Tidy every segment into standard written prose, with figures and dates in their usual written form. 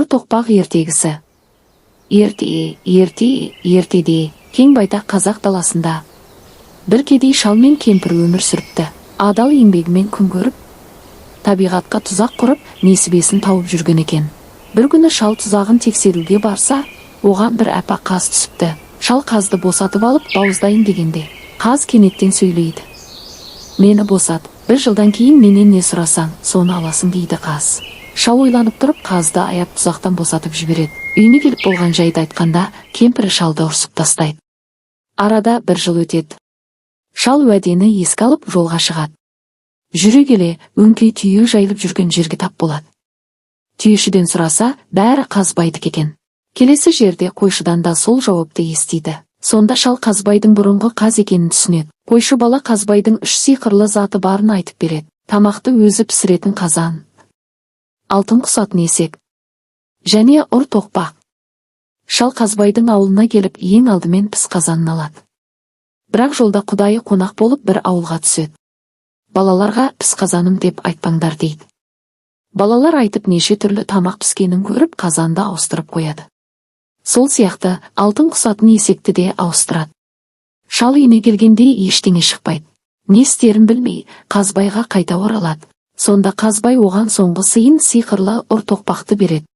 тоқпақ ертегісі. Ертеде кең байтақ қазақ даласында бір кедей шал мен кемпір өмір сүріпті. Адал еңбегімен күн көріп, табиғатқа тұзақ құрып, несібесін тауып жүрген екен. Бір күні шал тұзағын тексеруге барса, оған бір аппақ қаз түсіпті. Шал қазды босатып алып бауыздайын дегенде, қаз кенеттен сөйлейді. Мені босат, бір жылдан кейін менен не сұрасаң, соны аласың дейді қаз. Шал ойланып тұрып, қазды аяп тұзақтан босатып жібереді. Үйіне келіп болған жайды айтқанда, кемпірі шалды ұрсып тастайды. Арада бір жыл өтеді. Шал уәдені еске алып жолға шығады. Жүре келе, өңкей түйе жайылып жүрген жерге тап болады. Түйешіден сұраса, бәрі қазбайдікі екен. Келесі жерде қойшыдан да сол жауапты естиді. Сонда шал қазбайдың бұрынғы қаз екенін түсінеді. Қойшы бала қазбайдың үш сиқырлы заты барын айтып береді. Тамақты өзі пісіретін қазан, алтын құсатын есек және ұр тоқпақ. Шал қазбайдың ауылына келіп ең алдымен піс қазанын алады. Бірақ жолда құдайы қонақ болып бір ауылға түседі. Балаларға піс қазаным деп айтпаңдар дейді. Балалар айтып неше түрлі тамақ піскенін көріп қазанды ауыстырып қояды. Сол сияқты алтын құсатын есекті де ауыстырады. Шал үйіне келгенде ештеңе шықпайды. Не істерін білмей, қазбайға қайта оралады. Сонда қазбай оған соңғы сыйын сиқырлы ұр тоқпақты береді.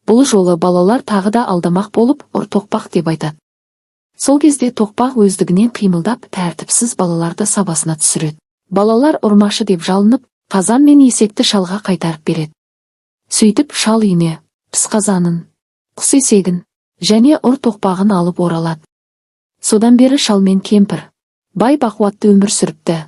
Бұл жолы балалар тағы да алдамақ болып ұр тоқпақ деп айтады. Сол кезде тоқпақ өздігінен қимылдап, тәртіпсіз балаларды сабасына түсіреді. Балалар ұрмашы деп жалынып, қазан мен есекті шалға қайтарып береді. Сөйтіп шал үйіне піс қазанын, құс есегін және ұр тоқпағын алып оралады. Содан бері шал мен кемпір бай бақуатты өмір сүріпті.